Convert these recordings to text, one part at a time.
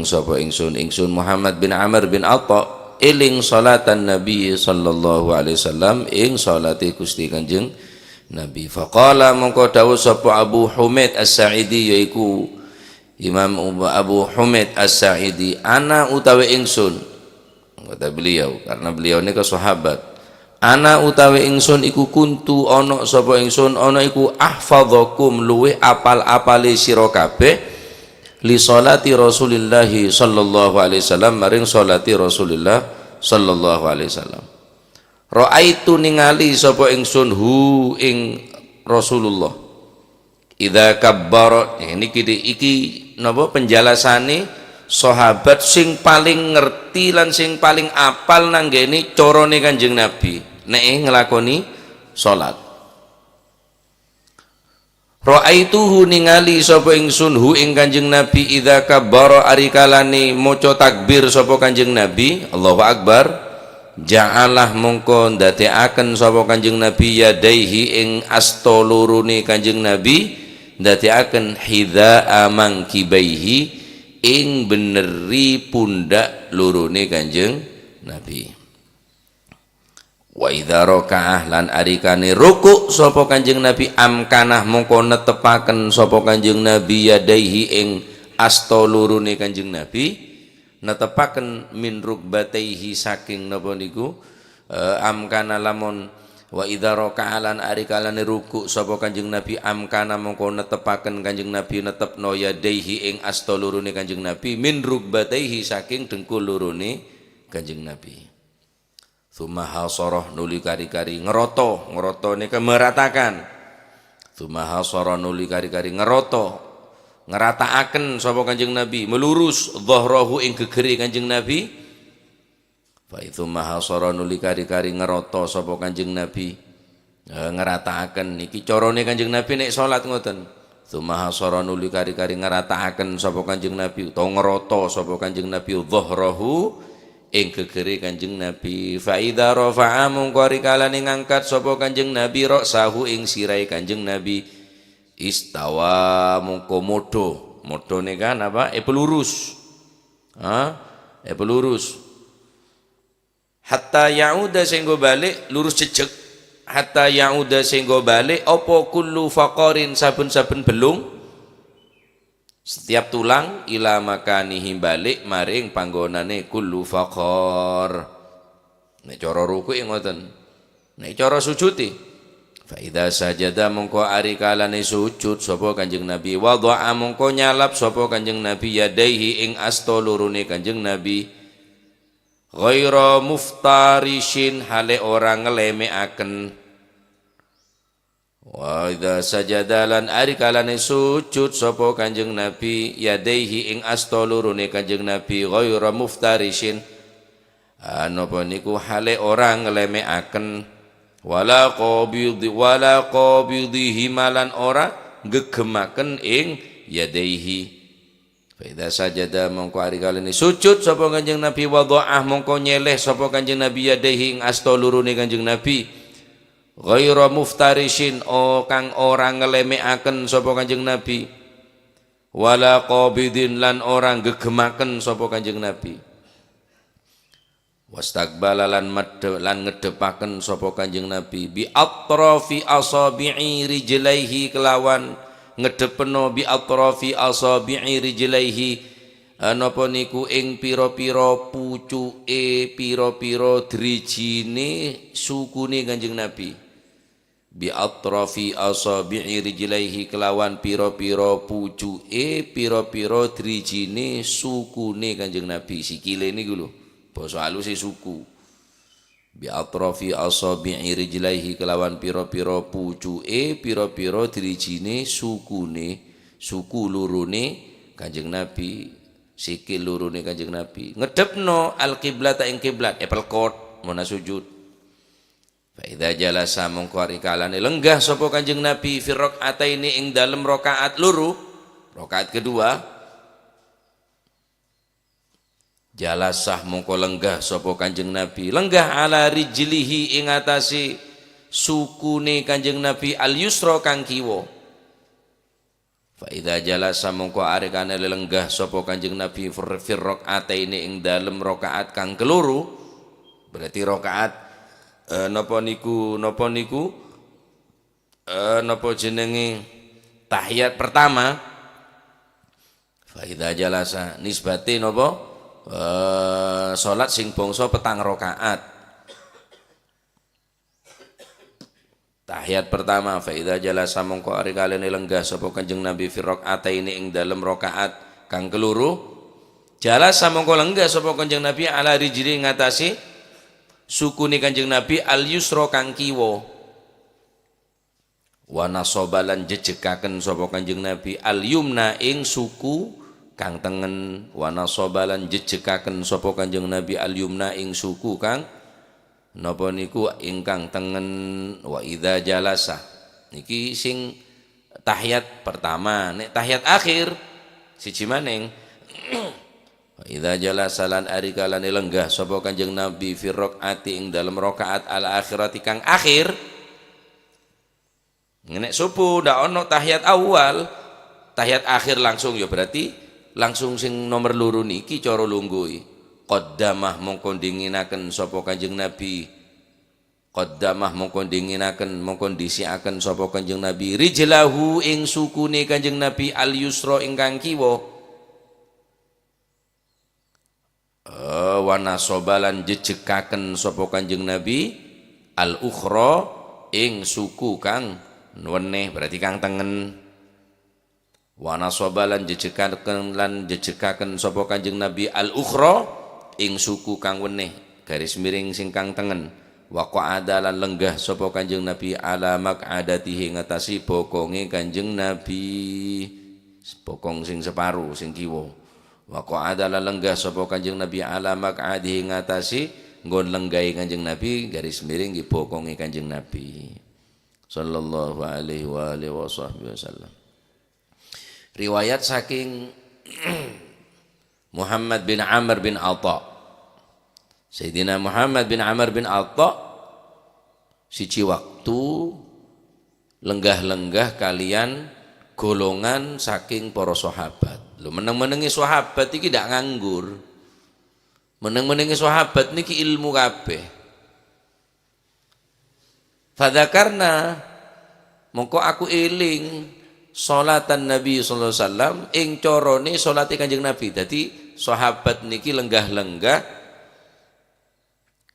sapa ingsun Muhammad bin Amr bin Atha eling salatan Nabi sallallahu alaihi wasallam ing salate Gusti Kanjeng Nabi. Faqala mongko dawuh sapa Abu Humaid As-Sa'idi yaiku Imam Abu Humaid As-Sa'idi, ana utawi ingsun, kata beliau karena beliau ini ke sahabat, ana utawi ingsun iku kuntu ana sapa ingsun ana iku ahfadzakum luwe apal-apale sira kabeh li salati Rasulillah sallallahu alaihi wasallam maring salati Rasulullah sallallahu alaihi wasallam. Ra'aitu ningali sapa ingsun hu ing Rasulullah idza kabbara. Niki iki napa penjelasane sahabat sing paling ngerti lan sing paling apal nanggene carane Kanjeng Nabi nek nglakoni salat. Ra'aituhu ningali sapa ingsun hu ing Kanjeng Nabi idza kabbara arikalane maca takbir sapa Kanjeng Nabi Allahu Akbar, ja'alah mongko ndadekaken sapa Kanjeng Nabi yadaihi ing asta lorone Kanjeng Nabi ndadekaken hidza mangkibaihi ing beneri pundak lorone Kanjeng Nabi. Wa idza raka'ah lan arikane ruku sapa Kanjeng Nabi amkanah mongko netepaken sapa Kanjeng Nabi yadaihi ing asta lurune Kanjeng Nabi netepaken min rukbataihi saking napa niku amkana lamun wa idza raka'ah lan arikalane ruku sapa Kanjeng Nabi amkana mongko netepaken Kanjeng Nabi netepno yadaihi ing asta lurune Kanjeng Nabi min rukbataihi saking dengkul lurune Kanjeng Nabi. Tsumma hasarah nuli kari-kari ngeroto ini kemeratakan. Tsumma hasarah nuli kari-kari ngeroto ngerataaken sapa Kanjeng Nabi melurus dhahrahu ing gegere Kanjeng Nabi. Fa tsumma hasarah nuli kari-kari ngeroto sapa Kanjeng Nabi ngerataaken niki carane Kanjeng Nabi nek salat ngoten. Tsumma hasarah nuli kari-kari ngerataaken sapa Kanjeng Nabi utawa ngeroto sapa Kanjeng Nabi dhahrahu ing gegere Kanjeng Nabi. Fa idza rafa'a mongko rikalane ngangkat sapa Kanjeng Nabi ra'sahu ing sirai Kanjeng Nabi istawa mongko modone kan apa pelurus pelurus hatta yauda sing go balik lurus jejeg hatta yauda sing go balik apa kullu faqarin saben-saben belung setiap tulang ila makanihi balik maring panggonane kullu faqar. Nek cara ruku ngoten. Nek cara sujudi fa idza sajada mongko ari kalane sujud sapa Kanjeng Nabi wadha'a mongko nyalap sapa Kanjeng Nabi yadaihi ing asta lurune Kanjeng Nabi ghaira muftarishin hale ora ngelemeaken. Wa idza sajada lan ari kalane sujud sapa Kanjeng Nabi yadaihi ing asta lurune Kanjeng Nabi ghaira muftarishin napa niku hale ora ngelemeaken wala qabidhi malan ora gegemaken ing yadaihi. Fa idza sajada mongko ari kalane sujud sapa Kanjeng Nabi wadha'ah mongko nyeleh sapa Kanjeng Nabi yadaihi ing asta lurune Kanjeng Nabi ghaira muftarishin kang ora ngelemeaken sapa Kanjeng Nabi wala qabidin lan ora gegemaken sapa Kanjeng Nabi wastaqbala lan ngedepaken sapa Kanjeng Nabi bi atrafi asabi'i rijlaihi kelawan ngedepeno bi atrafi asabi'i rijlaihi napa niku ing pira-pira pucuke pira-pira drijine sukune Kanjeng Nabi bi atrafi asabi'i rijlaihi kelawan pira-pira pucuke pira-pira drijine sukune Kanjeng Nabi. Sikile niku lho basa halus suku bi atrafi asabi'i rijlaihi kelawan pira-pira pucuke pira-pira drijine sukune suku lurune Kanjeng Nabi sikil lurune Kanjeng Nabi ngedepno al qiblat ing kiblat apple court mana sujud. Fa idza jalasa mongko ari kalane lenggah sapa Kanjeng Nabi fi rakaataini ing dalem rakaat loro rakaat kedua jalasah mongko lenggah sapa Kanjeng Nabi lenggah ala rijlihi ing atase sukune Kanjeng Nabi al yusra kang kiwa Fa idza jalasa mongko are kana lenggah sapa Kanjeng Nabi fir rakaataini ing dalem rakaat kang keloro. Berarti rakaat napa jenenge tahiyat pertama. Fa idza jalasa nisbate napa salat sing bangsa petang rakaat. Tahiyat pertama fa idza jalasa mongko ari kalene lenggah sapa Kanjeng Nabi fi rakaataini ing dalem rakaat kang keloro. Jalasa mongko lenggah sapa Kanjeng Nabi ala rijli ngatasi sukune Kanjeng Nabi al yusra kang kiwa. Wa nasabalan jejekaken sapa Kanjeng Nabi al yumna ing suku kang tengen. Wa nasabalan jejekaken sapa Kanjeng Nabi al yumna ing suku kang napa niku ingkang tengen. Wa idza jalasa niki sing tahiyat pertama. Nek tahiyat akhir siji maning wa idza jalasa lan ari kalane lenggah sapa Kanjeng Nabi fi rakaati ing dalem rakaat al akhirati kang akhir. Nek subuh ndak ono tahiyat awal, tahiyat akhir langsung ya berarti langsung sing nomor loro niki cara lungguhi. Qaddamah mongko dinginaken sapa Kanjeng Nabi. Qaddamah mongko dinginaken mongko disiaken sapa Kanjeng Nabi rijlahu ing sukune Kanjeng Nabi al yusra ingkang kiwa. Wa nasabalan jejekaken sapa Kanjeng Nabi al ukhra ing suku kang weneh berarti kang tengen. Wa nasabalan jejekaken sapa Kanjeng Nabi al ukhra ing suku kang weneh garis miring sing kang tengen. Wa qa'ada lan lenggah sapa Kanjeng Nabi ala maq'adatihi ngatasi bokonge Kanjeng Nabi, bokong sing separuh sing kiwa. Wa qa'ada lan lenggah sapa Kanjeng Nabi ala maq'adihi ngatasi nggon lenggahe Kanjeng Nabi garis miring nggih bokonge Kanjeng Nabi sallallahu alaihi wa alihi wasallam. Riwayat saking Muhammad bin Amr bin Atha. Sayyidina Muhammad bin Amr bin Atha siji waktu lenggah-lenggah kalian golongan saking para sahabat. Lho meneng-menengi sahabat iki ndak nganggur. Meneng-menengi sahabat niki ilmu kabeh. Fadzakarna mongko aku eling salatan Nabi sallallahu alaihi wasallam ing carane salate Kanjeng Nabi. Dadi sahabat niki lenggah-lenggah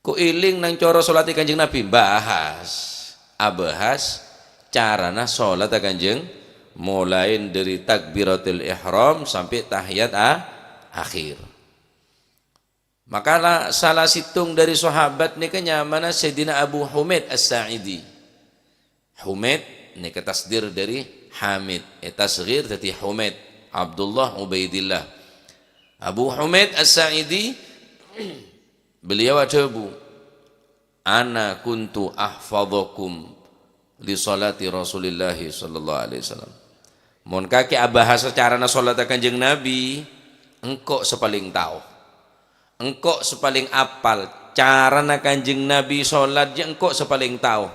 ku eling nang cara salate Kanjeng Nabi bahas carana salat Kanjeng mulai dari takbiratul ihram sampai tahiyat akhir. Maka salah situng dari sahabat niki nyamana Sayyidina Abu Humaid As-Sa'idi. Humaid niki tasdir dari Hamid, tasghir dari Humaid Abdullah Ubaidillah. Abu Humaid As-Sa'idi beliau ajabu ana kuntu ahfadhukum li salati Rasulillah sallallahu alaihi wasallam. Mun kaki abahasa carana salat Kanjeng Nabi engkau sepaling tahu. Engkau sepaling apal carana Kanjeng Nabi salat je engkau sepaling tahu.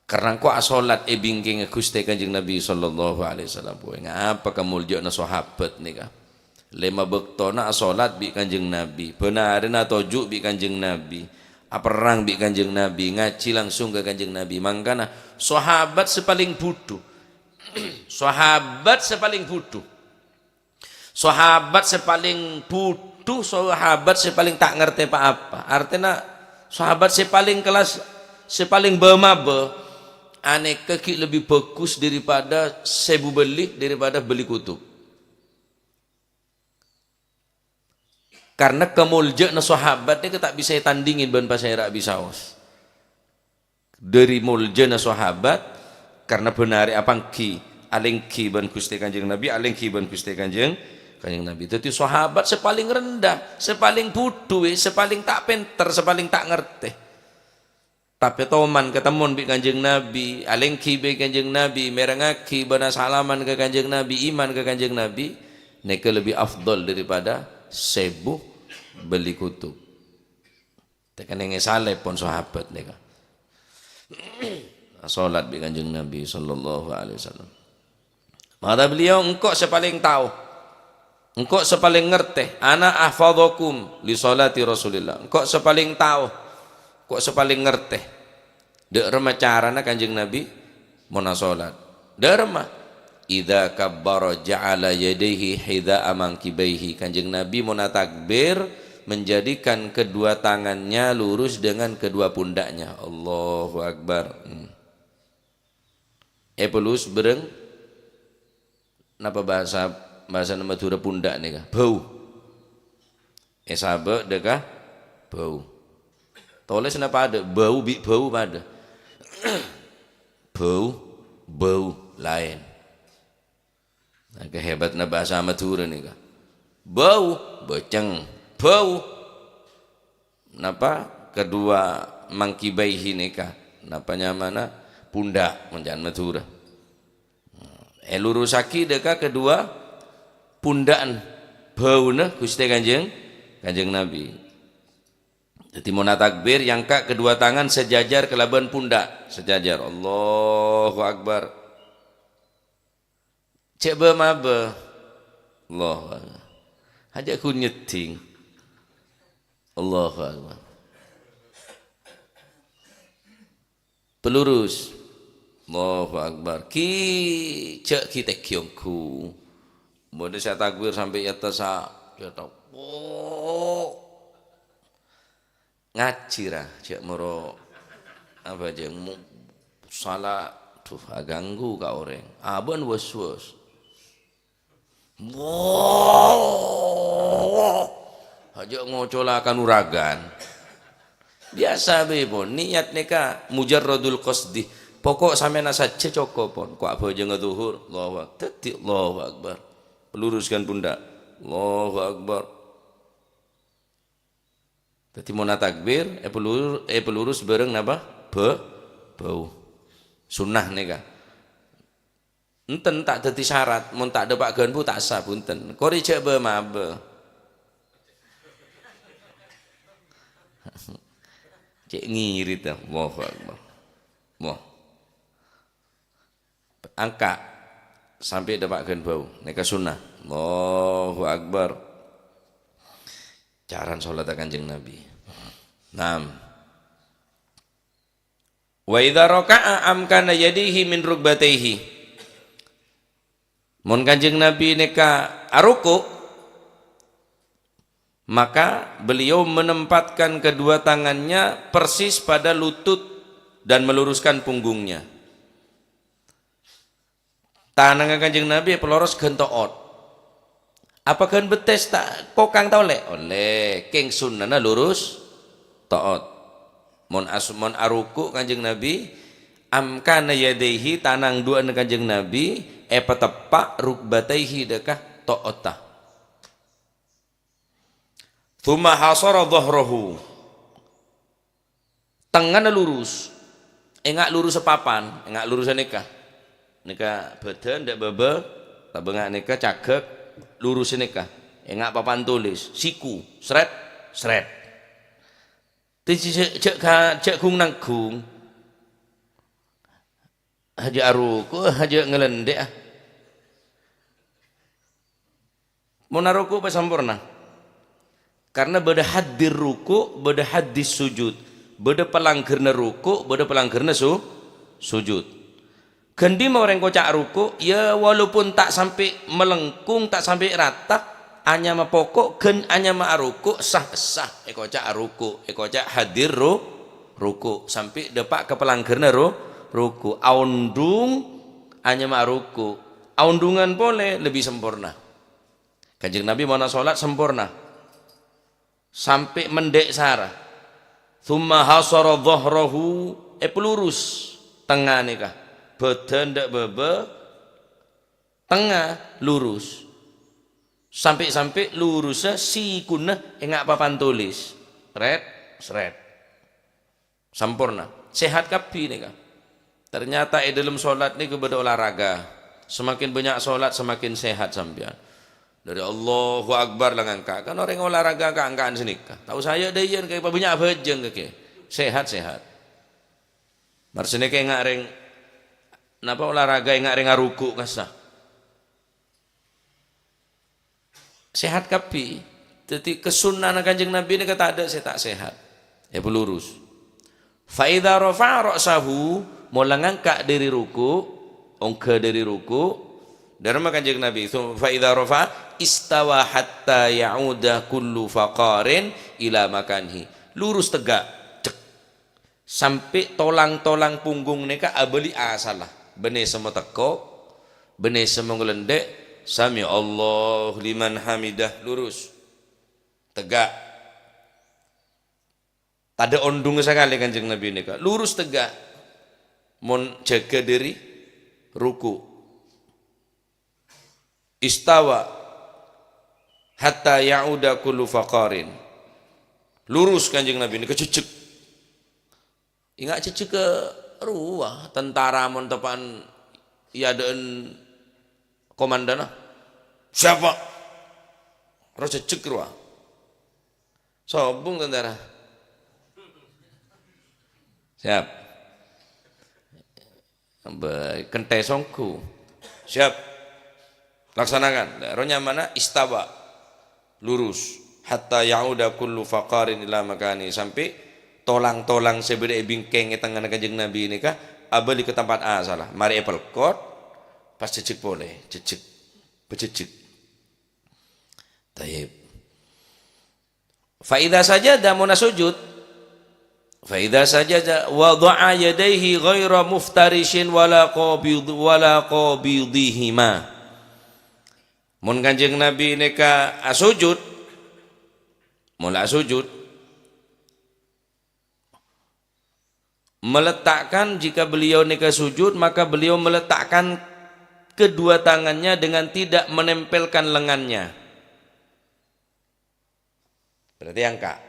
Karena engkau salat bingking Gusti Kanjeng Nabi sallallahu alaihi wasallam. Ngapa kamulya na sahabat nika? Lema bektona salat bi Kanjeng Nabi, benarin atau juk bi Kanjeng Nabi, perang bi Kanjeng Nabi, ngaji langsung ke Kanjeng Nabi. Mangkana sahabat sepaling bodoh. Sahabat sepaling bodoh. Sahabat sepaling bodoh, sahabat sepaling tak ngerti apa-apa. Artinya sahabat sepaling kelas, sepaling bemabe. Aneh keki lebih bagus daripada sebu beli, daripada beli kutub. Karena kemuljaan sahabat ini tak bisa tandingin ban pasai rak bisaos. Dari muljana sahabat karena benari apangki alengki ban Gusti Kanjeng Nabi, alengki ban Gusti Kanjeng Nabi. Jadi sahabat sepaling rendah, sepaling bodoh, sepaling tak pinter, sepaling tak ngerti. Tapi toman ketemu bi Kanjeng Nabi, alengki bi Kanjeng Nabi, merengaki bana salaman ke Kanjeng Nabi, iman ke Kanjeng Nabi, neke lebih afdol daripada sebuh beli kutub. Tekan yang saleh pun sahabat neka. Salat bi Kanjeng Nabi sallallahu alaihi wasallam. Kata beliau, engkau sepaling tahu, engkau sepaling ngerti. Ana ahfadzakum li salati Rasulillah. Engkau sepaling tahu, engkau sepaling ngerti. Dek remah carana Kanjeng Nabi mona salat. Dek remah. Idza kabbara ja'ala yadayhi hidha'a mankibaihi. Kanjeng Nabi mona takbir menjadikan kedua tangannya lurus dengan kedua pundaknya. Allahu Akbar. Pelus bereng napa bahasa nama Madura pundak nih kah? Bau. Sabe dekah bau. Tulis napa ada bau bau pada. bau lain. Nah, kehebatna bahasa Madura nih kah? Bau beceng, bau. Napa kedua mangkibaihi nih kah? Napanya mana? Pundak menjan Madura. Lurusaki deka kedua pundaan bauna Gusti Kanjeng Nabi. Jadi mona takbir yang kak kedua tangan sejajar kelaban pundak sejajar. Allahu Akbar. Cek mabe. Allahu Akbar. Hajak ku nyeting. Allahu Akbar. Pelurus. Allahu Akbar. Cek kita kiongku. Boleh saya takbir sampai atas dia tahu. Oh. Ngacira cek moro apa aja salah tuh ganggu ka orang. Abon was-was. Wow. Aja ngocolakan uragan. Biasa bebo niat neka mujarradul qasdi. Pokok sampai nasa cocok pon. Kok apa aja ngeduhur. Allahu Akbar. Allahu Akbar. Peluruskan pundak. Allahu Akbar. Tadi mau takbir. Pelurus bareng napa? Bau. Sunnah neka. Enten tak dadi syarat. Mun tak ada pak ganbu tak sah punten. Kori cek be mabe. Cek ngirit dah. Allahu Akbar. Wah. Angka sampai dapatkan bau neka sunnah. Allahu Akbar. Caran salat Kanjeng Nabi. Naam. Wa idza raka'a amkana yadihi min rukbatayhi. Mun Kanjeng Nabi neka aruku maka beliau menempatkan kedua tangannya persis pada lutut dan meluruskan punggungnya. Tanang Kanjeng Nabi peloros gentoot. Apakah betes tak kokang tau le? Oleh king sunnana lurus taat. Mon aruku Kanjeng Nabi amkana yadaihi tanang dua Kanjeng Nabi petepak rukbataihi dekah taatah. Thumma hasara dhahrahu. Tengahna lurus. Engak lurus sepapan, engak lurus nikah. Nika badan ndak bebe, tabengak nika cagek lurus nika. Engak papan tulis, siku, sret. Cek gung nang gung. Haja aruku, haja ngelendek ah. Monaruku apa sempurna? Karena beda hadir ruku, beda hadis sujud, beda pelanggerna ruku, beda pelanggerna sujud. Gendi mau orang kocak ruku, ya walaupun tak sampai melengkung, tak sampai rata, hanya ma pokok, gen hanya ma ruku sah, kocak ruku, kocak hadir ruku, sampai depak ke pelanggerna ruku, aundung hanya ma ruku, aundungan boleh lebih sempurna. Kanjeng Nabi mana sholat sempurna, sampai mendek sarah, thumma hasara dhahrahu, pelurus tengah nikah. Badan ndak bebe, tengah lurus, sampai lurusnya sikuna engak papan tulis, seret, sempurna, sehat kapi nih kan. Ternyata dalam sholat nih kepada olahraga, semakin banyak sholat semakin sehat sampean. Dari Allahu Akbar lah ngangkat, kan orang olahraga angkaan sini kan. Tahu saya dayan kayak banyak bejeng kayak sehat. Marsine kayak ngareng. Napa olahraga yang nggak ruku kasah? sehat kapi. Jadi kesunahan Kanjeng Nabi ini kata ada saya tak sehat. Ya pelurus. Fa idza rafa'a ra'sahu mula ngangkat dari ruku, ongke dari ruku, dari Kanjeng Nabi itu fa idza rafa'a istawa hatta ya'uda kullu faqarin ila makanhi. Lurus tegak. Cek. Sampai tolang-tolang punggung neka abeli asalah. Bene semua teko, bene semua ngelendek, sami Allah liman hamidah, lurus. Tegak. Tak ada ondung sekali Kanjeng Nabi ini, lurus tegak, mon jaga diri ruku, istawa hatta ya'uda kullu faqarin, lurus Kanjeng Nabi ini kececek, ingat cecek ke ruah tentara mon tepan iya deun komandana siapa ro cecek ruah sobung tentara. Siap. Kentai songku. Siap. Laksanakan. Rohnya mana? Istawa. Lurus. Hatta ya'uda kullu faqarin ila makani. Sampai tolang-tolang sebeda bingkeng tangan Kanjeng Nabi ini kah abali ke tempat asalah. Mari apple court pas cecek boleh. Cecek. Bececek. Taib. Fa idza sajada muna sujud. Faida saja wada'a yadayhi ghaira muftarishin wala qabidihima. Mun Kanjeng Nabi neka sujud, mula sujud, meletakkan jika beliau neka sujud maka beliau meletakkan kedua tangannya dengan tidak menempelkan lengannya. Berarti angka.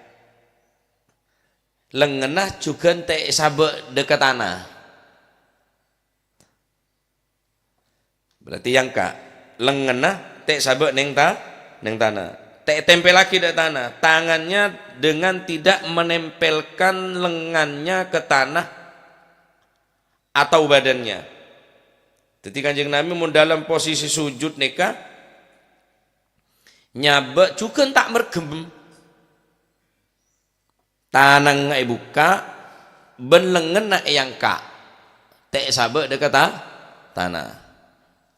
Lengenah juga tak sabak dekat tanah. Berarti yang kak lengenah tak sabak neng tanah. Tak tempel lagi di tanah. Tangannya dengan tidak menempelkan lengannya ke tanah atau badannya. Jadi Kanjeng Nabi mun dalam posisi sujud neka nyabak juga tak mergem. Tanang ngai buka ben lengan nak yang kak tek sabak dekat tanah.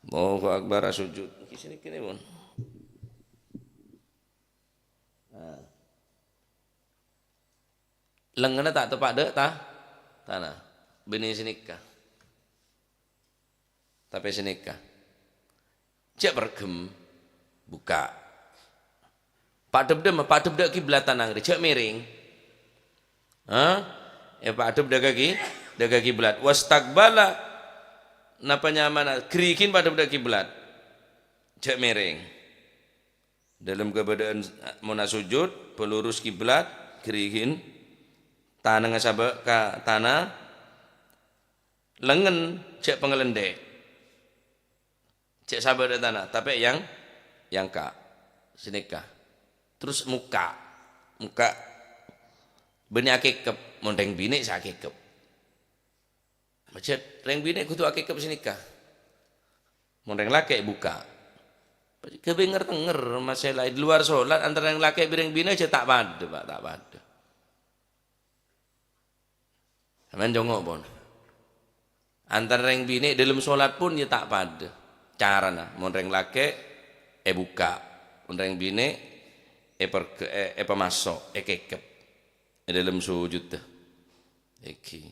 Allahu akbar sujud sini kini pun. Lengan tak tepat dek tanah. Beni sinikah. Tapi sinikah. Cek bergem buka. Pak debde kiblat tanang cek miring. Pak adub daga kiblat wastaqbala napanya mana krikin pada daga kiblat cek mereng dalam keadaan muna sujud pelurus kiblat krikin tanah ngasabak ke tanah lengan cek pengelendek cek sabar di tanah tapi yang kak sinikah terus muka beni akikep mondeng bini sa akikep macet reng bini kudu akikep sinikah mondeng laki buka kebenger tenger masalah di luar sholat antara yang laki bireng bini aja tak pada pak tak pada aman jongok pun antara yang bini dalam sholat pun ya tak pada carana mondeng laki buka mondeng bini pemasok kekep dalam sujud dah. Iki.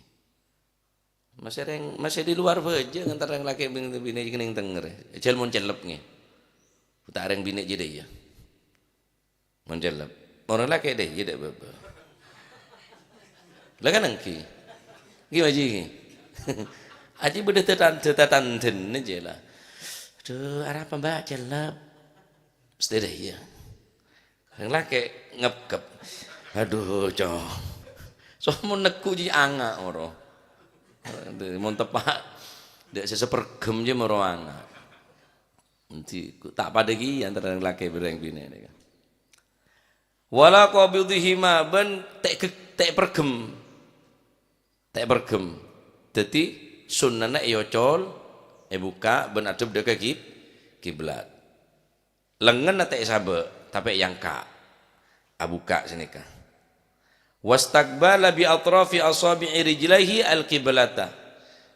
Masih di luar aja antara yang laki bini yang tenger. Jel mon celep nge. Utak reng bini jadi ya. Mon celep. Orang laki deh jadi bapa. Lah kan angki. Gi maji gi. Aji beda tetan aja lah. Aduh, arah pembak celep. Mesti deh ya. Yang laki ngep-ngep. Aduh, cok. So mau neku ji anga oro. Mau tepak dek sesepergem je moro anga. Nanti tak pada gi antara laki bereng bini ni. Wala qabidhima ben tek pergem. Tek pergem. Dadi sunnahna yo col buka ben adep dek kiblat. lengan ate sabe tapi yang ka abuka senika wastaqbala bi atrafi asabi'i rijlaihi al-qiblata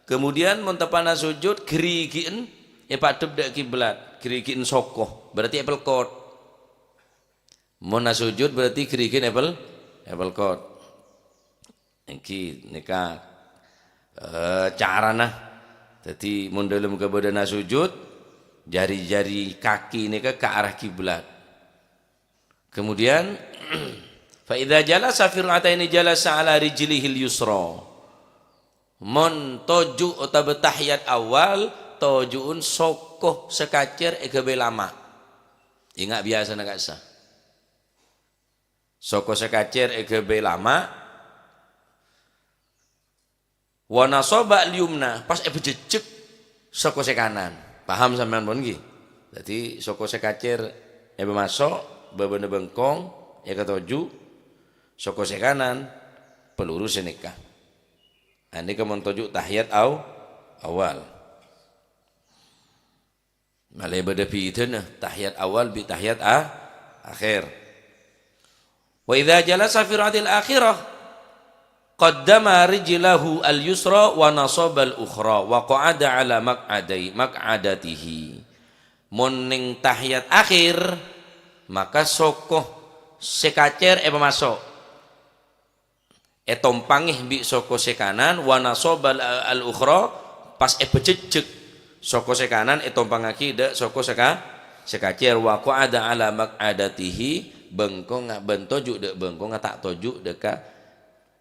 kemudian montapana sujud gerigieun padep dak kiblat gerigieun sokoh berarti apple court mun sujud berarti gerigieun apple court iki nika carana dadi mun dalem kabadana sujud jari-jari kaki ini ke arah kiblat. Kemudian fa idza jalasa fi rak'ataini jalasa ala rijlihil yusra. Mon toju utawa tahiyat awal tojuun sokoh sekacer ege lama. Ingat biasa nak sah. Sokoh sekacer ege lama. Wa nasaba al-yumna pas bejejek sokoh sekanan. Paham sampean pun nggih. Dadi saka sekacer masuk bebene bengkong ya ketoju saka sekanan peluru senika. Ane kemun toju tahiyat awal. Malai beda pieun tahiyat awal bi tahiyat akhir. Wa idza jalasa fi ra'atil akhirah qaddama rijlahu al-yusra wa nasaba al-ukhra wa qa'ada ala maq'adatihi. Mun ning tahiyat akhir maka sokoh sekacer masuk. Tompangih bi soko sekanan wa nasaba al-ukhra pas bejejeg soko sekanan tompangaki de soko sekacer wa qa'ada ala maq'adatihi bengkong bentoju de bengkong tak toju deka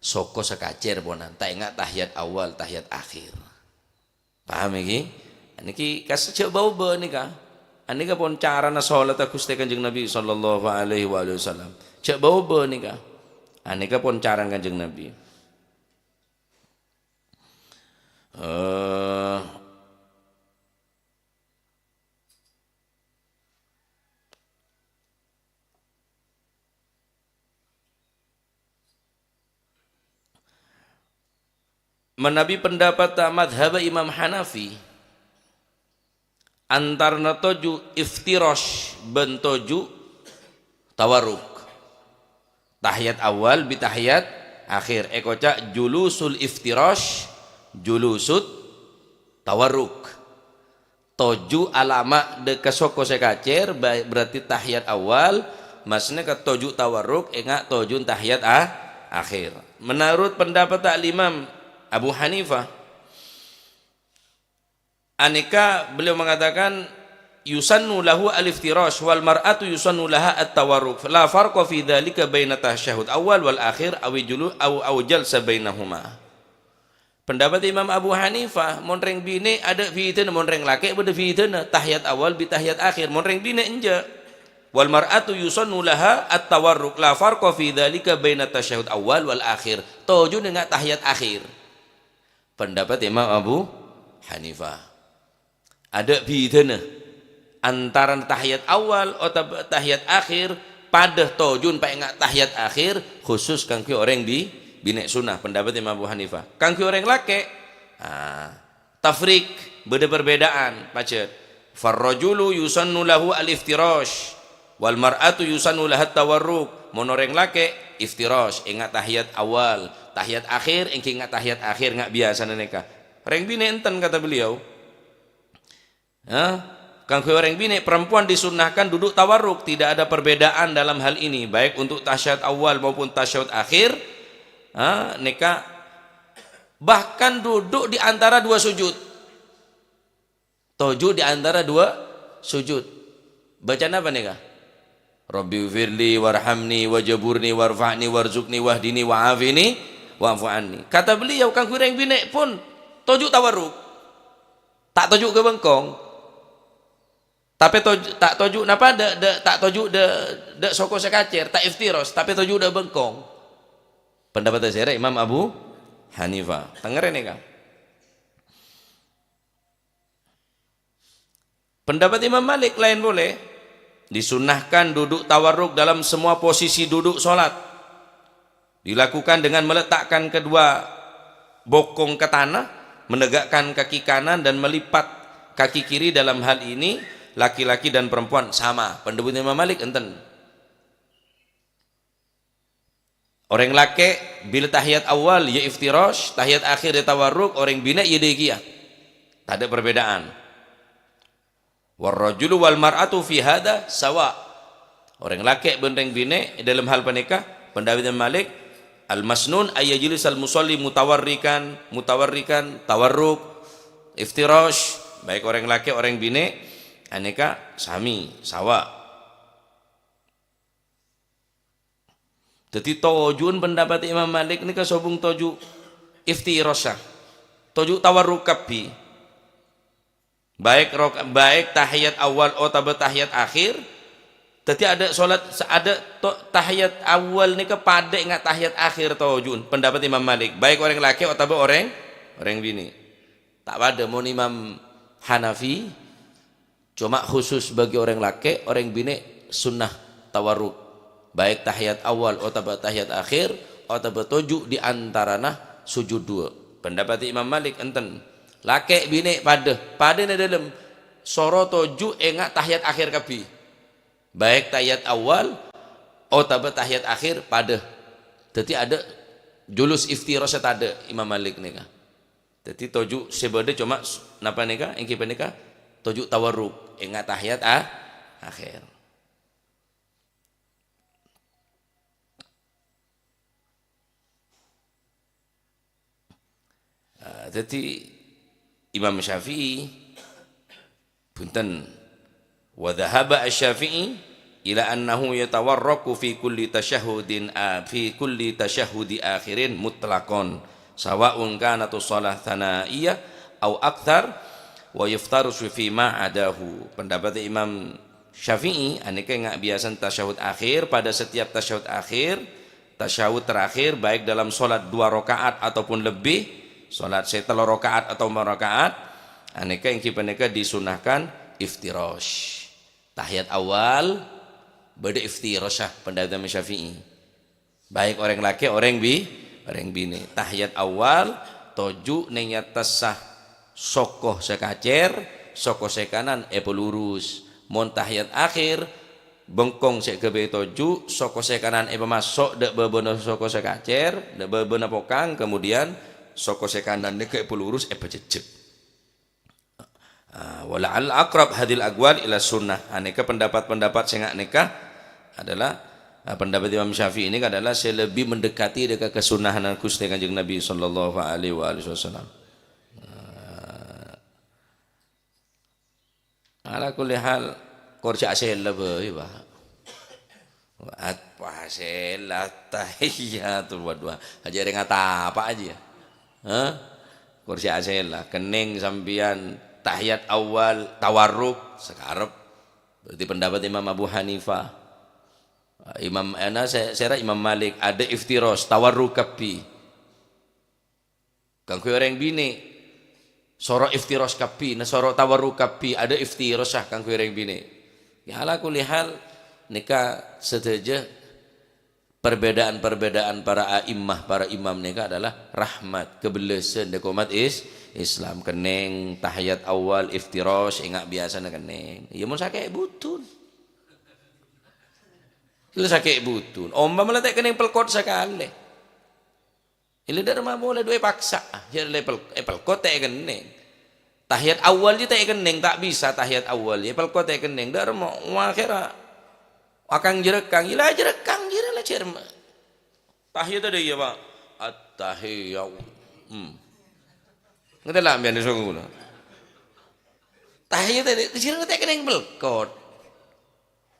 soko sekacer ponan tak ingat tahiyat awal tahiyat akhir paham iki niki kas coba ubah nika anika pun carana salat Gusti Kanjeng Nabi sallallahu alaihi wasallam coba ubah nika anika pun cara Kanjeng Nabi menabi pendapat madhab Imam Hanafi antarna toju iftirash bentoju tawarruk tahiyat awal bi tahiyat akhir ekoca julusul iftirash julusut tawarruk toju alama de kesoko sekacer berarti tahiyat awal maksudnya ke toju tawarruk enggak tojun tahiyat akhir menurut pendapat Imam Abu Hanifah aneka beliau mengatakan yusannu lahu al-iftirash wal mar'atu yusannu laha at-tawarruk la farqa fi dzalika baina tasyahud awal wal akhir aw julu aw jalsa bainahuma. Pendapat Imam Abu Hanifah mon reng bine ada fi'iteun mon reng laki beda fi'iteun tahiyat awal bi tahiyat akhir mon reng bine enja wal mar'atu yusannu laha at-tawarruk la farqa fi dzalika baina tasyahud awal wal akhir toju dengan tahiyat akhir. Pendapat Imam Abu Hanifah ada bidana antara tahiyat awal atau tahiyat akhir pada tojun pak enggak tahiyat akhir khusus kangki orang di binek sunnah pendapat Imam Abu Hanifah kangki orang laki tafrik beda perbedaan pacet farrajulu yusannu lahu al-iftirash wal mar'atu yusannu lahat tawarruk mon orang laki iftirash ingat tahiyat awal tahiyat akhir engke ingat tahiyat akhir enggak biasa neka reng bine enten kata beliau kanggo orang bine perempuan disunnahkan duduk tawarruk tidak ada perbedaan dalam hal ini baik untuk tasyahud awal maupun tasyahud akhir neka bahkan duduk di antara dua sujud toju di antara dua sujud bacaan apa neka Rabbi firli warhamni wajaburni warfa'ni warzukni wahdini wa'afini wa'fu anni. Kata beliau kang kurang bine pun toju tawarruk. Tak toju ke bengkong. Tapi tak toju napa tak toju de soko sekacer, tak iftiros, tapi toju de bengkong. Pendapat saya Imam Abu Hanifah. Tengere nih Kang. Pendapat Imam Malik lain boleh. Disunnahkan duduk tawarruk dalam semua posisi duduk sholat. Dilakukan dengan meletakkan kedua bokong ke tanah, menegakkan kaki kanan dan melipat kaki kiri dalam hal ini laki-laki dan perempuan sama. Pendapat Imam Malik enten. Orang laki bila tahiyat awal ya iftirash, tahiyat akhir ya tawarruk, orang bina ya degiyah. Tak ada perbedaan. Warrajulu wal mar'atu fi hada sawa. Orang laki dan orang bina dalam hal pernikah, pendapat Imam Malik al-masnun ayyajlis al-musalli mutawarrikan, tawarruk, iftirash, baik orang laki orang bina aneka sami, sawa. Jadi tojun pendapat Imam Malik ni kasobung toju iftirasah, toju tawarruk kapi. Baik tahiyat awal atau tahiyat akhir. Jadi ada solat ada tahiyat awal ni ke pada ingat tahiyat akhir tojun pendapat Imam Malik. Baik orang laki atau orang bini. Tak ada mau Imam Hanafi cuma khusus bagi orang laki, orang bini sunnah tawarruk. Baik tahiyat awal atau tahiyat akhir atau toju di antarana sujud dua. Pendapat Imam Malik enten. Laki bini pada ni dalam soro toju ingat tahiyat akhir kapi. Baik tahiyat awal atau tahiyat akhir pada. Jadi ada julus iftirasat ada Imam Malik ni kah. Jadi toju sebeda cuma napa ni kah? Engki panika toju tawarruk ingat tahiyat akhir. Jadi Imam Syafi'i punten wa dhahaba asy-Syafi'i ila annahu yatawarraku fi kulli tashahhudi akhirin mutlaqan sawa'un kanat shalah thanaiyah au akthar wa yaftaru fi ma adahu. Pendapat Imam Syafi'i aneka enggak biasa tasyahud akhir pada setiap tasyahud akhir, tasyahud terakhir baik dalam salat 2 rakaat ataupun lebih, salat setelah rakaat atau 4 rakaat aneka yang kipaneka disunahkan iftirash. Tahiyat awal beda iftirashah pendapat Imam Syafi'i. Baik orang laki orang bini. Tahiyat awal toju ning atas sokoh sekacer, sokoh sekanan pelurus. Mon tahiyat akhir bengkong sek kebe toju, sokoh sekanan masuk dak bebena sokoh sekacer, dak bebena pokang, kemudian sokoh sekanan nek pelurus pejejeg. Wala'al aqrab hadil aqwal ila sunnah. Aneka pendapat-pendapat sing aneka adalah pendapat Imam Syafi'i ini adalah lebih mendekati dekat kesunahan Gusti Kanjeng Nabi sallallahu alaihi wasallam. Ala kulli hal korja asela bae ba. At pasela tahiyatul wadwa. Aja ngata apa aja. Korja asela kening sambian tahiyat awal tawarruk sekarep. Berarti pendapat Imam Abu Hanifah, saya Imam Malik ada iftiros tawarruk kapi. Kang orang bini soro iftiros kapi, na soro tawarruk kapi ada iftiros sah kang orang bini. Ya ala kulli hal nikah sedaja perbedaan-perbedaan para a'immah, para imam nikah adalah rahmat, kebelesan de umat Islam. Keneng tahiyat awal iftirash ingat biasa na keneng. Ya mun sakit butun. Ila sakit butun. Omba malah tak keneng pelkot sekali. Ila dar mah boleh dua paksa. Ya pelkot tak keneng. Tahiyat awal je tak keneng, tak bisa tahiyat awal. Ya pelkot tak keneng dar mau akhirah akang jerekang, ila jerekang jira lah cerma. Tahiyat ada ya Pak. At-tahiyat. Ngata lah ambian disonggu lah. Tahiyat ada jira tak kena belkot.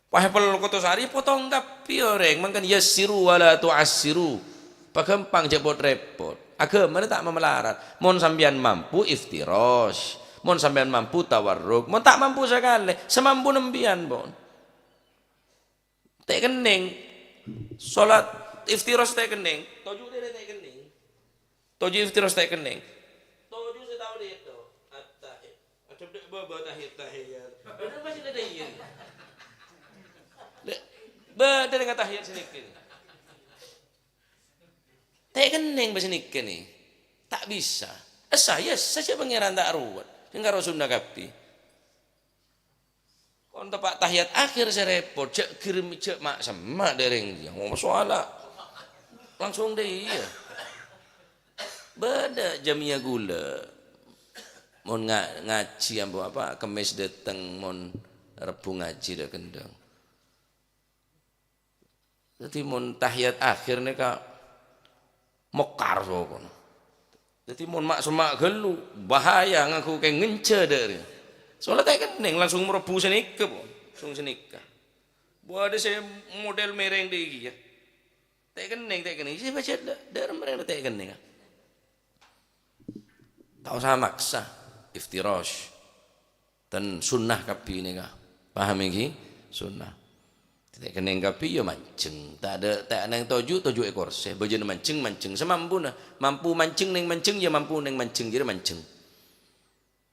Wahai pelkot sehari potong kapi orang, mangkan yassiru wala tu'assiru. Pagampang jebot repot. Agama tak memelarat. Mon sambian mampu iftirash, mon sambian mampu tawarruk, mon tak mampu sekali, semampu nembian bon. Tak kening salat iftirash tak kening toju dia tak kening toju iftirash tak kening toju saya tahu dia itu at-tahiyat macam dak bawa tahiyat benar masih ada iya benar dengan tahiyat sedikit tak kening bahasa nikah ni tak bisa saya saja pangeran tak ruwet hingga Rasul nak kapi kon tepak tahiyat akhir saya repot cek kirim cek mak sama dereng dia ngomong soalnya langsung deh iya beda jamnya gula mon ngaji ambo apa kemis dateng mon rebu ngaji dah kendang jadi mon tahiyat akhir nih kak mekar so kono jadi mon mak semak gelu bahaya ngaku kayak ngence dari soalnya tak kening langsung merebu senika po langsung senika buat ada saya model mereng deh ya tak kening saya baca dari mereng tak kening tak usah maksa iftirash dan sunnah kapi ini kah paham ini sunnah tidak kena kapi ya mancing tak ada yang tujuh ekor seh bagian mancing semampu nah mampu mancing neng mancing ya mampu neng mancing jadi mancing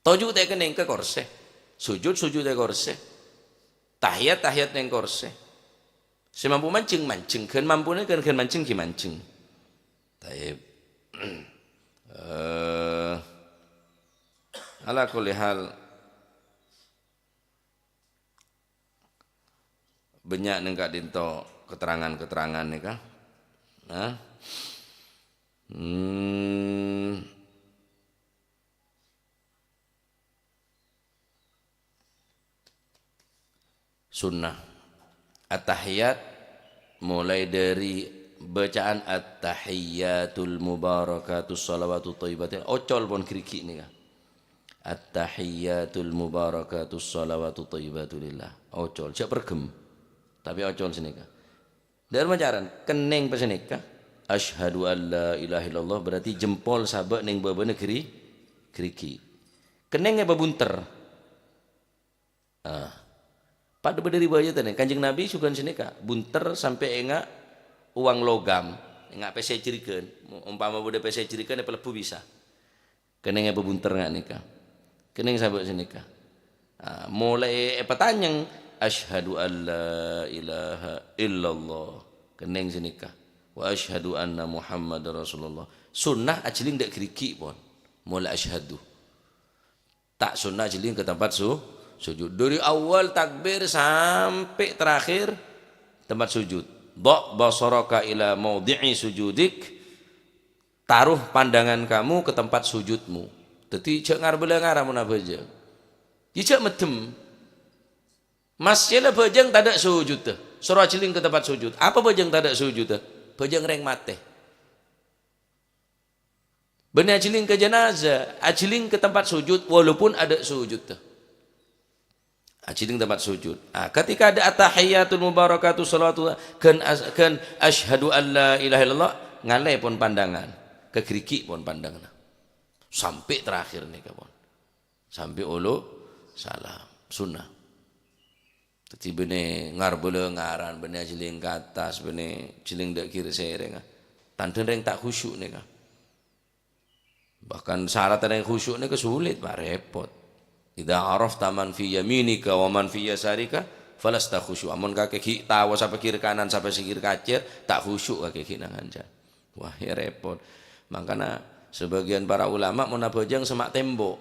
tujuh tak kena ke korse sujud ekor seh tahiyat neng korse semampu mancing kan mampu neng kan mancing ki mancing taib ala kulli hal banyak nengkak dinto keterangan nih kah sunnah at-tahiyat mulai dari bacaan at-tahiyatul mubarakatus salawatut thayyibatin ocol pun kriki nih kah at-tahiyatul mubarakatus salawatut thayyibatulillah ocol cak pergem tapi ocol senika dari macaran keneng pesenika asyhadu an la ilaha illallah berarti jempol sabak neng baba negeri kriki keneng babunter pada berdiri baja tadi kanjeng nabi sugan senika bunter sampai enggak uang logam enggak pese cirikeun umpama bude pese cirikeun pelebu bisa keneng babunter enggak nika keneng sabak senika mulai petanyang asyhadu an la ilaha illallah keneng senika wa asyhadu anna muhammadar rasulullah sunnah ajeling dak kriki pun mulai asyhadu tak sunnah ajeling ke tempat sujud dari awal takbir sampai terakhir tempat sujud dha basaraka ila maudhi'i sujudik taruh pandangan kamu ke tempat sujudmu dadi cek ngarbele ngaramun abaja cek medem mas jela bajang tak ada sujud tuh surah ciling ke tempat sujud apa bajang tak ada sujud tuh bajang reng mate benih ajiling ke jenazah ajiling ke tempat sujud walaupun ada sujud tuh ajiling tempat sujud ketika ada at-tahiyatul mubarakatuh salawatu kan asyhadu an la ilaha illallah ngalai pun pandangan ke geriki pun pandangan sampai terakhir nih kawan sampai ulu salam sunnah jadi bene ngarbele ngaran bene jiling ke atas bene jiling dak kiri sereng tanten reng tak khusyuk nih bahkan syarat yang khusyuk nih kesulit pak repot idza arafta man fi yaminika wa man fi yasarika falasta khusyuk amun kaki tawa sampai kiri kanan sampai sikir kacir tak khusyuk kaki nang anja wah ya repot makanya sebagian para ulama mun abojang semak tembok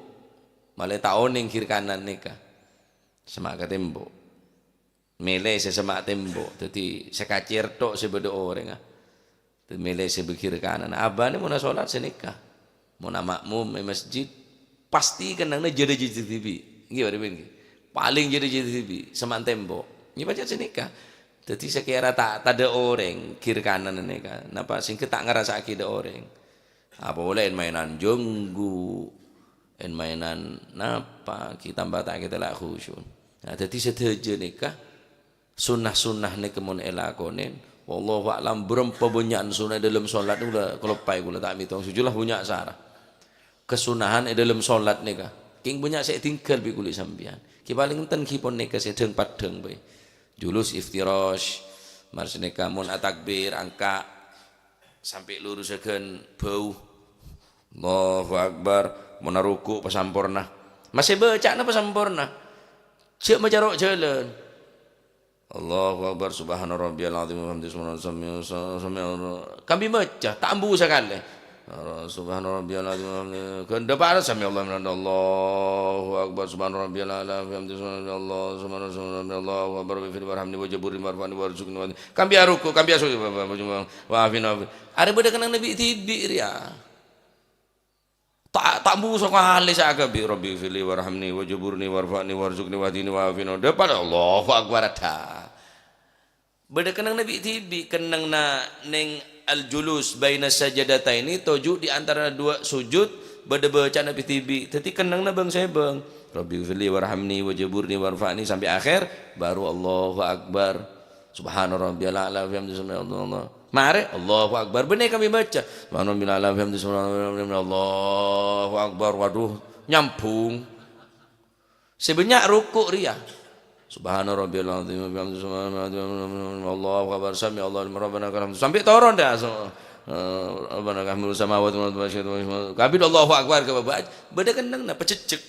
malah tak oning kiri kanan nika semak ke tembok mele sesemak tembok jadi sekacir tok sebedo orang mele sebekir kanan abane mau salat senika mau makmum masjid pasti kenangnya jadi TV gimana begini paling jadi TV semak tembok ini baca senika jadi sekira tak ada orang kiri kanan nika napa sing tak ngerasa ada orang apa boleh mainan jonggu mainan napa kita tambah tak kita lah khusyuk nah jadi sedaja nikah sunnah-sunnah ni kemun elakonin wallahu a'lam berempa bunyan sunnah dalam solat udah kelepai gula tak mitong sujulah bunyak sarah kesunahan dalam solat ni kah king bunyak saya tinggal bi kulit sambian ki paling enten ki pon nika sedeng padeng bae julus iftirash mars nika mun atakbir angka sampai lurusakeun bau Allahu akbar mun ruku pasampurna masih baca na pasampurna cek majarok jalan Allahu akbar subhana rabbiyal azim wa hamdihi subhana kami baca tak ambu sekali Subhana rabbiyal azim. Depan sami Allah Allahu akbar. Subhana rabbiyal ala hamdi subhanallah subhana Allahu akbar fi warhamni wa jaburi warfani warzuqni. Kambia ruku, kambia sujud wa afina. Are beda kenang nabi tibi ria. Tak bu sok halis agabi rabbi fili warhamni wa jaburni warfani warzuqni wa dini wa afina. Depan Allahu akbar ada. Beda kenang nabi tibi kenang na neng al-julus baina sajadataini toju di antara dua sujud beda baca nabi tibi tadi kenang na bang saya bang rabbi fili warhamni wa jaburni warfani sampai akhir baru Allahu akbar subhana rabbiyal a'la wa bihamdihi subhanallah mare Allahu akbar bener kami baca subhana rabbiyal a'la wa bihamdihi subhanallah Allahu akbar waduh nyambung sebanyak rukuk ria subhana rabbiyal azim wa bihamdihi subhanallah Allahu akbar sami Allah rabbana lakal hamd sampai turun dah rabbana lakal hamdu samawati wal ardi kabid Allahu akbar ke baca beda kenang na pececek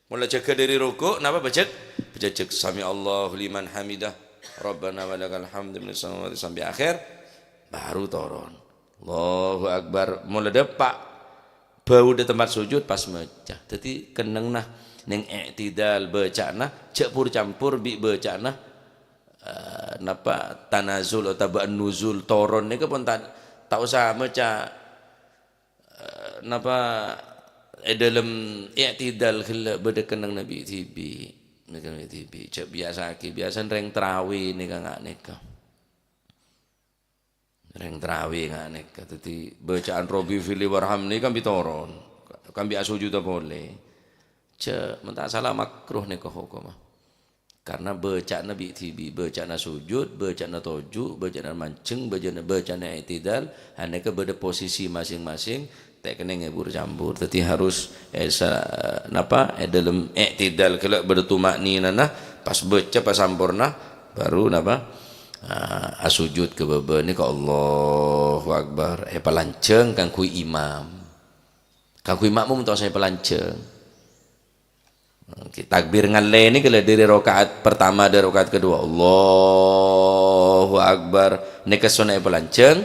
mulai jaga dari rukuk napa pececek sami Allahu liman hamidah rabbana walakal hamd min samawati sampai akhir baru turun Allahu akbar mulai depak bau di tempat sujud pas mecah jadi kenang nah neng i'tidal bacana campur campur bi bacana napa tanazul atau nuzul toron ni pun tak usah maca napa dalam i'tidal khila beda kenang nabi tibi cak biasa ki biasa reng terawih ni kan neka reng terawih kan neka jadi bacaan Robi fili warham ni kan bitoron kan biasa sujud tak boleh mentah salah makruh ni hukum karena bacaan nabi tibi bacaan sujud bacaan toju bacaan mancing bacaan i'tidal hanya ke beda posisi masing-masing tak kena ngebur campur tapi harus napa dalam i'tidal kalau bertumak nina nah pas baca pas sampurna baru napa asujud ke bebe ni ke Allahu akbar pelanceng kang kui imam makmum tahu saya pelanceng. Takbir ngalle ini kalau dari rakaat pertama dan rakaat kedua Allahu akbar ini kesana pelanceng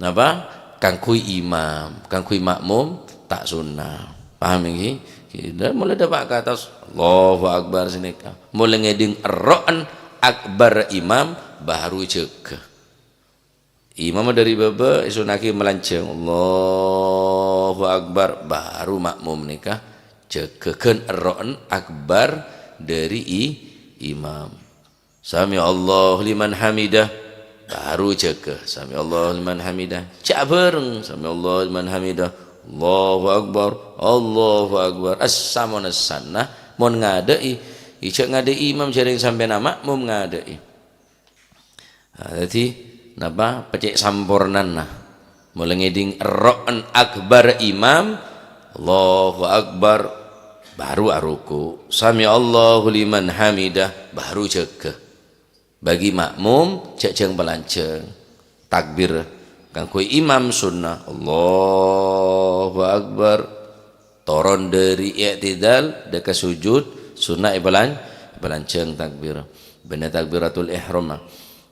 napa kangkui imam kangkui makmum tak sunnah paham ini kita mulai dapat ke atas Allahu akbar sini mulai ngeding ro'an akbar imam baru cek imam dari baba sunaki melanceng Allahu akbar baru makmum nikah cekekan ar-ra'an akbar dari imam sami Allah liman hamidah baru cekeh sami Allah liman hamidah cak bareng sami Allah liman hamidah Allahu akbar as-samana sanah mon ngadai icak ngadai imam jaring sampai nama mum ngadai jadi napa pecek sampurnan nah mulai ngeding ar-ra'an akbar imam Allahu akbar baru aruku sami Allahu liman hamidah baru cekeh bagi makmum cek pelanceng takbir kang kui imam sunnah Allahu akbar turun dari i'tidal dekat sujud sunnah pelanceng takbir bener takbiratul ihram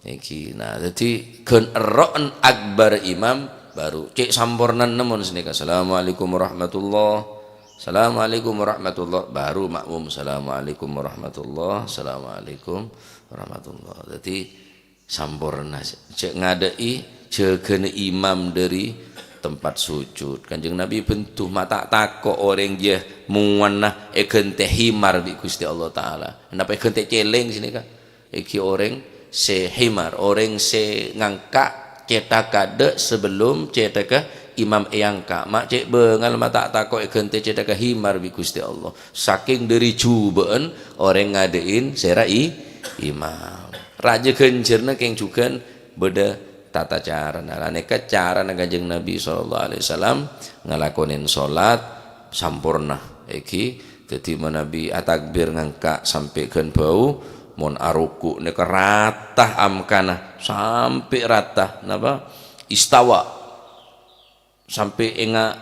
iki nah jadi keun ra'an akbar imam baru cek sampurnan namun sini assalamualaikum warahmatullah Assalamualaikum warahmatullah baru makmum Assalamualaikum warahmatullah Assalamualaikum warahmatullah jadi sampurna cek ngadai cek imam dari tempat sujud kanjeng Nabi bentuh mata takok orang dia muannah ekente himar bi Gusti Allah taala kenapa ekente celeng sini kan iki orang se himar orang se ngangka cetak kade sebelum cetak imam eyangka mak cek bengal mata takok ekente cetak himar bi Gusti Allah saking dari cubaan orang ngadain serai imam raja kencerna keng juga beda tata cara neka cara Kanjeng Nabi SAW ngalakonin salat sampurna iki dadi Nabi atakbir ngangka sampai kan bau mon aruku neka ratah amkana sampai ratah napa istawa sampai enga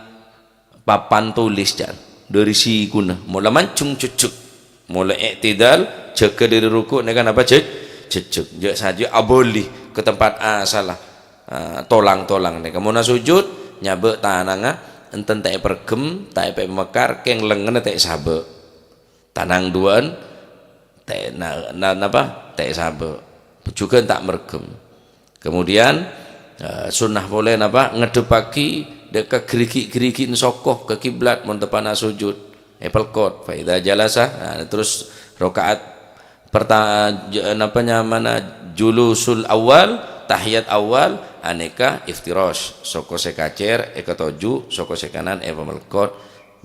papan tulis jan dari si kuna mula mancung cucuk mula i'tidal jaga dari ruku neka apa cecek jak saja aboli ke tempat salah tolang-tolang neka muna sujud nyabek tananga enten tak pergem tak mekar keng lengan tak sabe tanang duan tak napa tak sabe juga tak mergem. Kemudian sunnah boleh napa ngedepaki deka gerigi-gerigiin sokoh ke kiblat mun tepana sujud pelkot fa idza jalasa. Terus rakaat pertama mana julusul awal tahiyat awal aneka iftirosh soko sekacer ekatoju soko sekanan melkot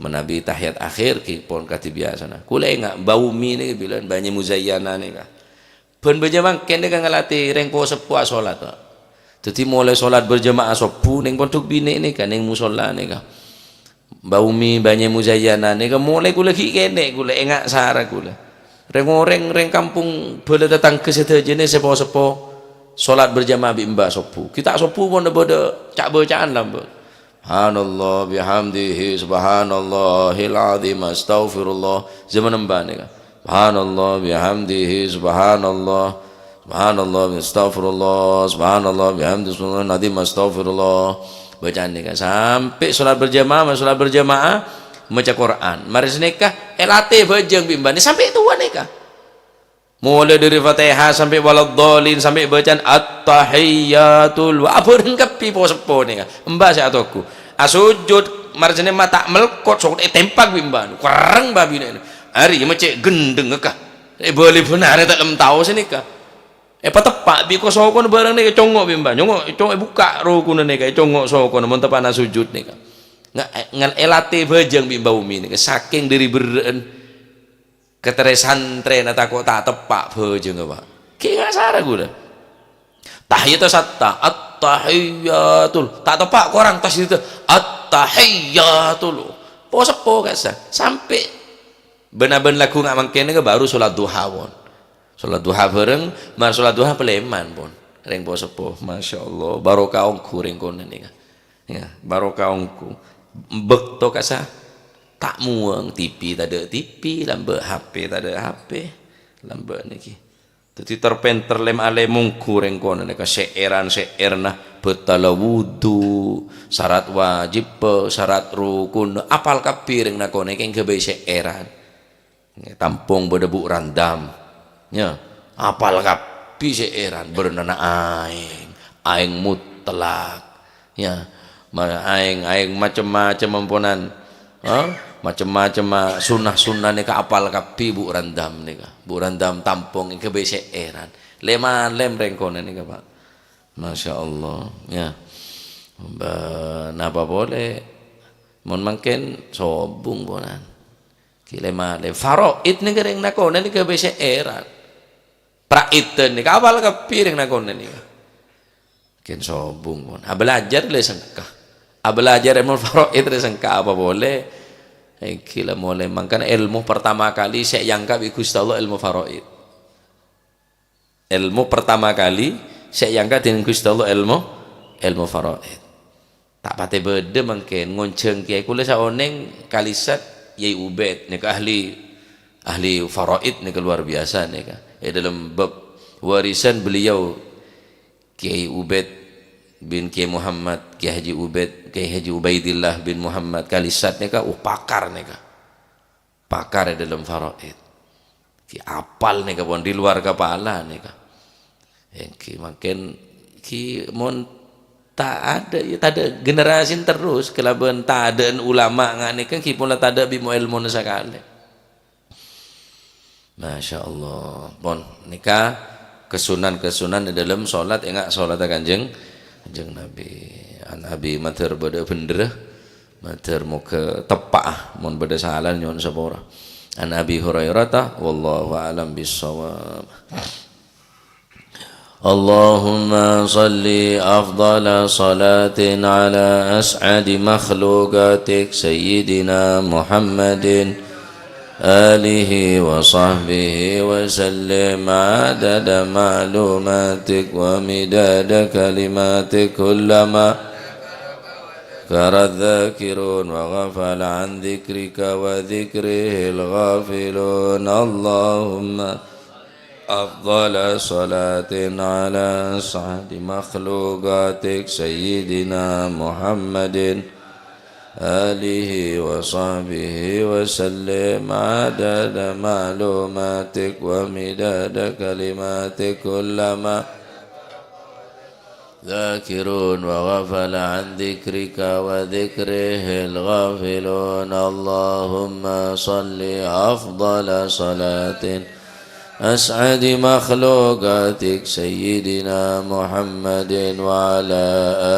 menabi tahiyat akhir kipon kati biasa na kula enggak bau mi ni bilan banyak muzayyana ni ka ben berjamaah kene ka ngalati reng po sepuh salat kok dadi mulai salat berjamaah sepuh ning pondok bini ni kan ning musala ni ka bau mi banyak muzayyana ni ka mulai kula ki kene kula enggak sara kula reng kampung boleh datang ke situ jenis sepo-sepo solat berjamaah bimba sopu kita sopu pun ada cak bacaan lah subhanallah bihamdihi subhanallahil azim astaghfirullah zaman mbak ni kan subhanallah bihamdihi subhanallah astaghfirullah subhanallah bihamdihi subhanallah azim astaghfirullah bacaan ni kan sampai solat berjamaah maca Quran mari nikah elate bajang bimba ni sampai tua nikah mulai dari Fatihah sampai waladhdallin sampai bacaan at-tahiyyatul wa apa lengkapi po-sepo nikah mbak saya atoku asujud mari mata melkot sok tempak bimba kurang babi ni hari macam gendeng kah boleh benar tak lem tahu sini kah patepak bi ko sokon barang ni congok bimba congok buka ro kuna nikah congok sokon mun tepana sujud nikah ngan elate bajang bimba umi ni saking dari beren keteresan tren atau tak tepak bajang apa ki ngasara gula tahiyatu satta at-tahiyyatul tak tepak korang tas itu at-tahiyyatul po sepo kasa sampai benar-benar lagu ngak mangkene baru salat duha pun salat duha bareng mar salat duha peleman pun reng po sepo masyaallah barokah ongku reng kono ni ya barokah ongku bekto kasa tak muang TV tak ada TV lambe HP tak ada HP lambe niki dadi terpenter lem ale mungku reng kono nek seeran seerna betala wudu syarat wajib syarat rukun apal kabeh reng nakone keng gebe seeran tampung berdebu randam nya apal kabeh seeran bernana aing mutlak ya aing macam-macam ampunan macam-macam sunnah-sunnah ni ka apal kapi bu randam ni ka bu randam tampung ke bese eran leman lem rengkone ni ka Pak masyaallah ya napa boleh mun mangken sobung ponan ki leman le faraid ni gereng nakone ni ke bese eran praiten ni ka apal kapi reng nakone ni ka ken sobung pon belajar le sengkah belajar ilmu faraid sengka apa boleh kila mulai mangkan ilmu pertama kali saya yangka bi Gusti Allah ilmu faraid ilmu pertama kali saya yangka dengan Gusti Allah ilmu faraid tak pate bede mangken ngonceng kiai kula saoneng kalisat Yai Ubed nek ahli faraid nek luar biasa nek dalam bab warisan beliau Kiai Ubed bin Kiai Muhammad Kiai Haji Ubed Kiai Haji Ubaidillah bin Muhammad kalisat neka pakar neka pakar dalam faraid ki apal neka pun di luar kepala neka ki makin ki mon tak ada ya tak ada generasi terus kelaban tak ada ulama ngane kan ki pun tak ada bimo ilmu sekali Masya Allah pon neka kesunan dalam solat enggak solat kanjeng Nabi an Abi mater bade bener mater muka tepak mun bade salah nyon sapora an Abi Hurairah wallahu alam bissawab Allahumma salli afdala salatin ala as'adi makhluqatik sayyidina Muhammadin آله وصحبه وسلم عدد معلوماتك ومداد كلماتك كلما ذكر الذاكرون وغفل عن ذكرك وذكره الغافلون اللهم أفضل صلاة على أسعد مخلوقاتك سيدنا محمد آله وصحبه وسلم عدد معلوماتك ومداد كلماتك كلما ذاكرون وغفل عن ذكرك وذكره الغافلون اللهم صل أفضل صلاة أسعد مخلوقاتك سيدنا محمد وعلى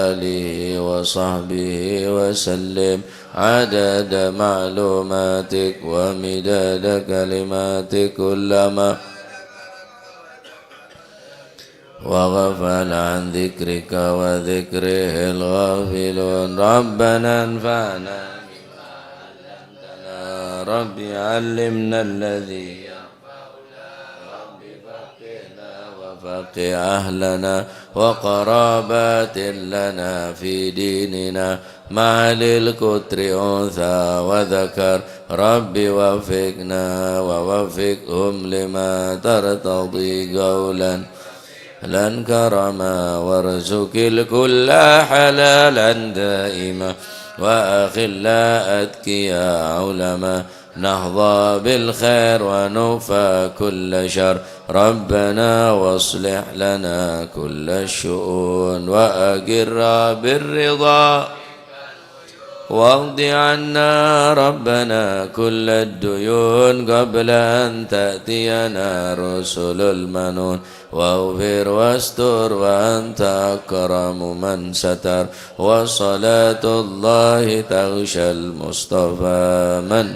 آله وصحبه وسلم عدد معلوماتك ومداد كلماتك كلما وغفل عن ذكرك وذكره الغافلون ربنا انفعنا بما علمتنا رب علمنا الذي فقه أهلنا وقرابات لنا في ديننا مع للكتر أنثى وذكر رب وفقنا ووفقهم لما ترتضي قولا لن كرما وارزق الكل حلالا دائما وأخلا أتكيا علما نهضى بالخير ونوفى كل شر ربنا واصلح لنا كل الشؤون وأقر بالرضا واقض عنا ربنا كل الديون قبل أن تأتينا رسل المنون واغفر واستر وأنت أكرم من ستر وصلاة الله تغشى المصطفى من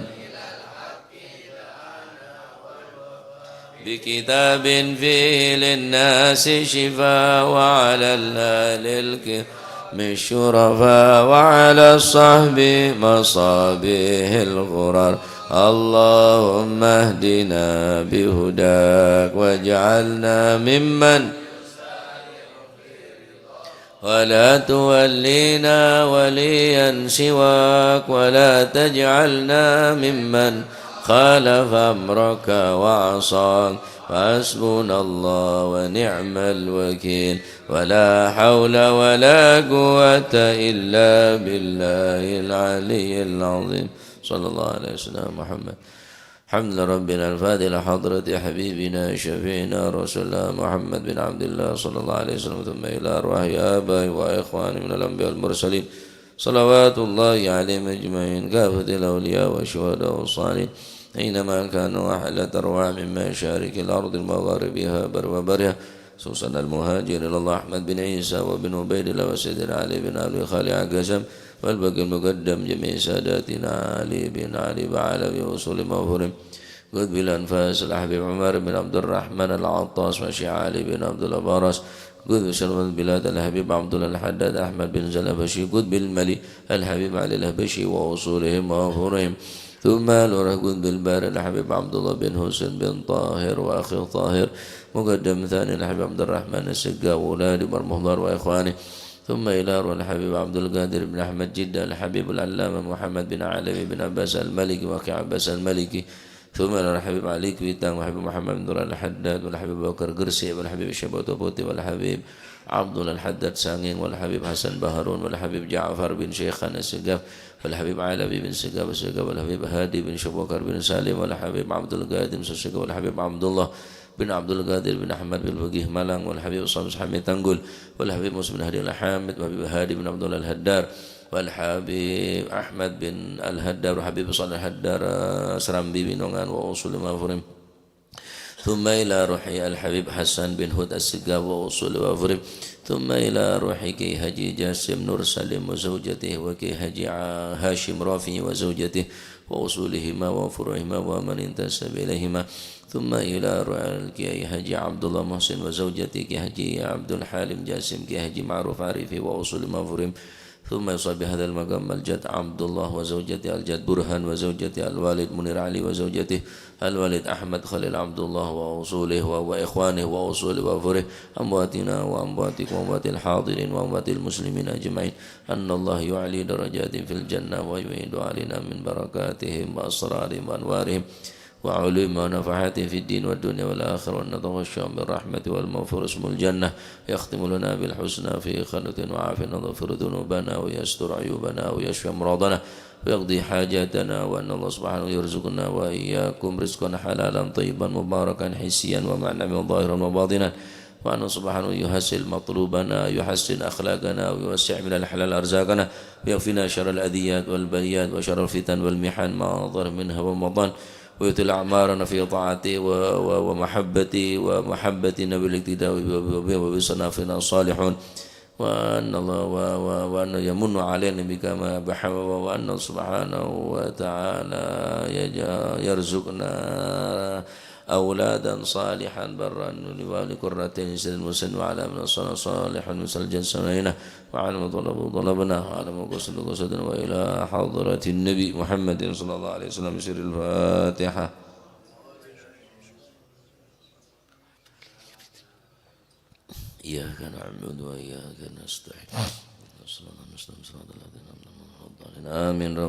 بكتاب فيه للناس شفاء وعلى الآل الكرام الشرفاء وعلى الصحب مصابيح الغرر اللهم اهدنا بهداك واجعلنا ممن ولا تولينا وليا سواك ولا تجعلنا ممن خالف أمرك وعصاك فحسبنا الله ونعم الوكيل ولا حول ولا قوة إلا بالله العلي العظيم صلى الله عليه وسلم محمد حمد ربنا الفاتح لحضرة حبيبنا شفينا رسول الله محمد بن عبد الله صلى الله عليه وسلم ثم إلى أرواح آبائي وإخواني من الأنبياء والمرسلين صلوات الله عليهم أجمعين كافة الأولياء والشهداء والصالحين أينما كانوا أحلت أرواح من مشارق الأرض المغاربها بر وبرها خصوصا المهاجر إلى الله أحمد بن عيسى وبن عبيد الله وسيدنا علي بن أبي خالد عكسم والباقي المقدم جميع ساداتنا علي بن علي بعلوي وصول مغفورهم قد بالأنفاس الحبيب عمر بن عبد الرحمن العطاس وشيع علي بن عبد البارس قد بشرف البلاد الحبيب عبد الله الحداد أحمد بن زلبشي قد بالملي الحبيب علي الهبشي ووصولهم وغفورهم ثم الورقود بالبار الحبيب عبد الله بن حسين بن طاهر وأخي طاهر مقدم ثاني الحبيب عبد الرحمن السقا وأولاد مرمضار وإخوانه ثم إلى روح الحبيب عبد القادر بن أحمد جدة الحبيب العلامة محمد بن علي بن عباس الملكي وأخي عباس الملكي ثم إلى الحبيب علي كويتان والحبيب محمد بن دران الحداد والحبيب بكر قرسي والحبيب الشبوت وبوتي والحبيب عبد الله الحداد سانين والحبيب حسن بهرون والحبيب جعفر بن شيخان السقاف والحبيب علوي بن سقاف السقاف والحبيب هادي بن شبوكر بن سالم والحبيب عبد القادم السقاف والحبيب عبد الله بن عبد القادر بن أحمد بن فقيه ملان والحبيب صامس حميد تنقل والحبيب موسى بن هادي الحامد والحبيب هادي بن عبد الله الهدار والحبيب أحمد بن الهدار والحبيب صالح الهدار سرمبي بن نونغان وأصول مغفورهم ثم إلى روحي الحبيب حسن بن هود السقاف وأصول مغفورهم ثم إلى روحي كي هجي جاسم نور سليم وزوجته وكي هجي هاشم رافي وزوجته وأصولهما وفروعهما ومن انتسب إليهما ثم إلى روح كي هجي عبد الله محسن وزوجته كي هجي عبد الحالم جاسم كي هجي معروف عارفي وأصول مغفورهم ثم يصاب بهذا المقام الجد عبد الله وزوجته الجد برهان وزوجته الوالد منير علي وزوجته الوالد أحمد خليل عبد الله وأصوله وإخوانه وأصوله وفره أمواتنا وأمواتكم وأموات الحاضرين وأموات المسلمين أجمعين أن الله يعلي درجات في الجنة ويعيد علينا من بركاتهم وأسرارهم وأنوارهم وعلوم ونفحات في الدين والدنيا والآخرة وأن نتغشاهم بالرحمة والمغفرة اسم الجنة يختم لنا بالحسنى في خلة وعافية ويغفر ذنوبنا ويستر عيوبنا ويشفي أمراضنا ويقضي حاجاتنا وأن الله سبحانه يرزقنا وإياكم رزقا حلالا طيبا مباركا حسيا ومعنى ظاهرا وباطنا وأنه سبحانه يحسن مطلوبنا يحسن أخلاقنا ويوسع من الحلال أرزاقنا ويغفنا شر الأذيات والبليات وشر الفتن والمحن ما ظهر منها ومضان ويطل أعمارنا في طاعته ومحبته ومحبة النبي الاقتداء به وبصنافنا الصالحون وأن الله وأن يمن علينا بكما بحب وأن سبحانه وتعالى يرزقنا أولادا صالحا برا ولقرة عين المسلم وعلى من الصلاة صالحا مثل جنسنا وعلى ما طلبنا وعلى ما قصدنا وإلى حضرة النبي محمد صلى الله عليه وسلم بسر الفاتحة. إياك نعبد وإياك نستعين. آمين رب